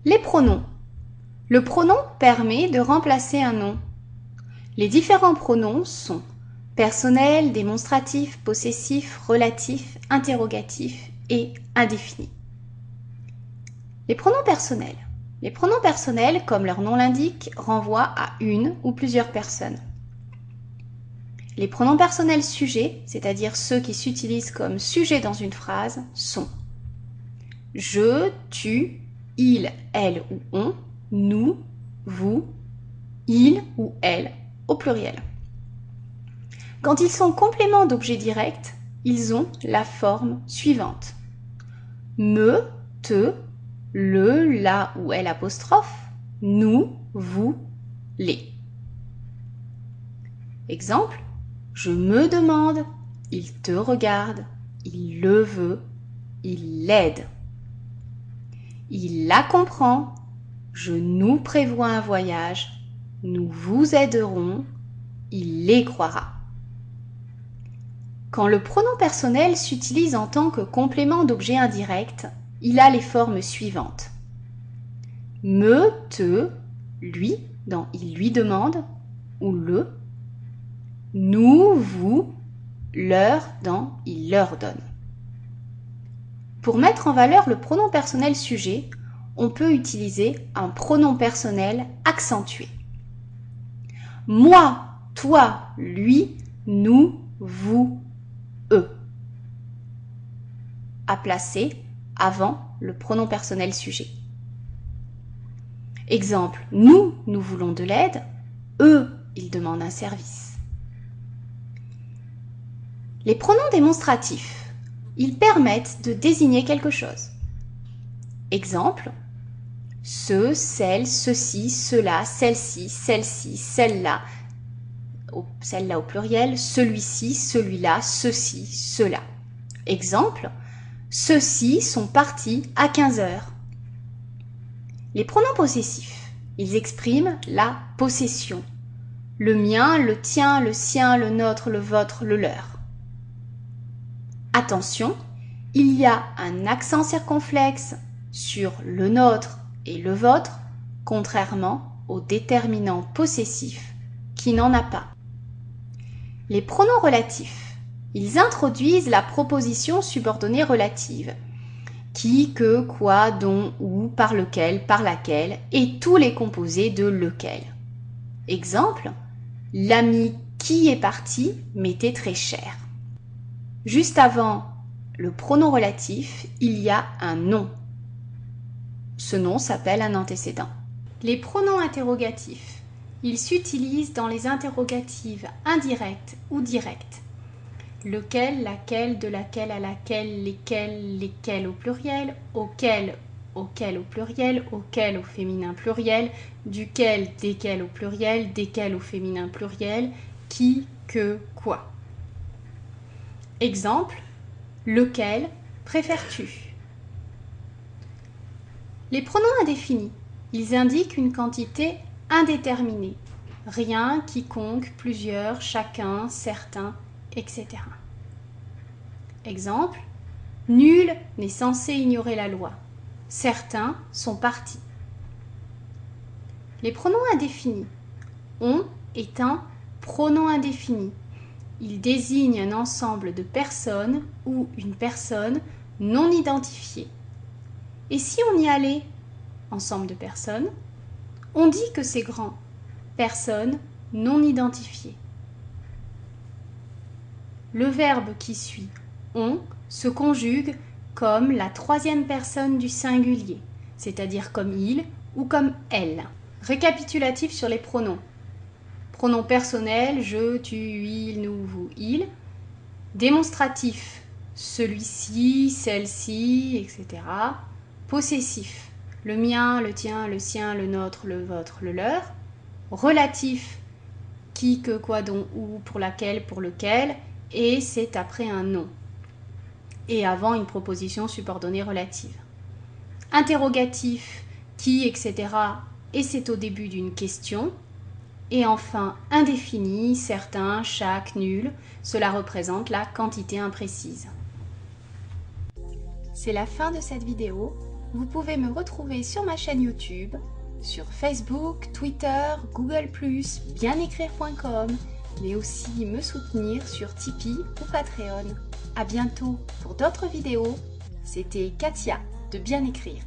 Les pronoms. Le pronom permet de remplacer un nom. Les différents pronoms sont personnel, démonstratif, possessif, relatif, interrogatif et indéfini. Les pronoms personnels. Les pronoms personnels, comme leur nom l'indique, renvoient à une ou plusieurs personnes. Les pronoms personnels sujets, c'est-à-dire ceux qui s'utilisent comme sujet dans une phrase, sont je, tu, il, elle ou on, nous, vous, il ou elle au pluriel. Quand ils sont compléments d'objets directs, ils ont la forme suivante. Me, te, le, la ou elle apostrophe, nous, vous, les. Exemple, je me demande, il te regarde, il le veut, il l'aide. Il la comprend, je nous prévois un voyage, nous vous aiderons, il les croira. Quand le pronom personnel s'utilise en tant que complément d'objet indirect, il a les formes suivantes. Me, te, lui, dans il lui demande, ou le. Nous, vous, leur, dans il leur donne. Pour mettre en valeur le pronom personnel sujet, on peut utiliser un pronom personnel accentué. Moi, toi, lui, nous, vous, eux. À placer avant le pronom personnel sujet. Exemple, nous voulons de l'aide, eux, ils demandent un service. Les pronoms démonstratifs, ils permettent de désigner quelque chose. Exemple, ce, celle, ceci, cela, celle-ci, celle-ci, celle-là, celle-là au pluriel, celui-ci, celui-là, ceci, cela. Exemple, ceux-ci sont partis à 15 heures. Les pronoms possessifs, ils expriment la possession. Le mien, le tien, le sien, le nôtre, le vôtre, le leur. Attention, il y a un accent circonflexe sur le nôtre et le vôtre, contrairement au déterminant possessif qui n'en a pas. Les pronoms relatifs, ils introduisent la proposition subordonnée relative. Qui, que, quoi, dont, où, par lequel, par laquelle, et tous les composés de lequel. Exemple, l'ami qui est parti m'était très cher. Juste avant le pronom relatif, il y a un nom. Ce nom s'appelle un antécédent. Les pronoms interrogatifs, ils s'utilisent dans les interrogatives indirectes ou directes. Lequel, laquelle, de laquelle à laquelle, lesquels au pluriel, auquel au pluriel, auquel au féminin pluriel, duquel, desquels au pluriel, desquels au féminin pluriel, qui, que, quoi. Exemple, lequel préfères-tu? Les pronoms indéfinis, ils indiquent une quantité indéterminée. Rien, quiconque, plusieurs, chacun, certains, etc. Exemple, nul n'est censé ignorer la loi. Certains sont partis. Les pronoms indéfinis. On est un pronom indéfini. Il désigne un ensemble de personnes ou une personne non identifiée. Et si on y allait, ensemble de personnes, on dit que c'est grand, personne non identifiée. Le verbe qui suit on se conjugue comme la troisième personne du singulier, c'est-à-dire comme il ou comme elle. Récapitulatif sur les pronoms. Pronom personnel, je, tu, il, nous, vous, il. Démonstratif, celui-ci, celle-ci, etc. Possessif, le mien, le tien, le sien, le nôtre, le vôtre, le leur. Relatif, qui, que, quoi, dont, où, pour laquelle, pour lequel. Et c'est après un nom. Et avant une proposition subordonnée relative. Interrogatif, qui, etc. Et c'est au début d'une question. Et enfin, indéfini, certain, chaque, nul. Cela représente la quantité imprécise. C'est la fin de cette vidéo. Vous pouvez me retrouver sur ma chaîne YouTube, sur Facebook, Twitter, Google+, bienécrire.com, mais aussi me soutenir sur Tipeee ou Patreon. À bientôt pour d'autres vidéos. C'était Katia de Bien Écrire.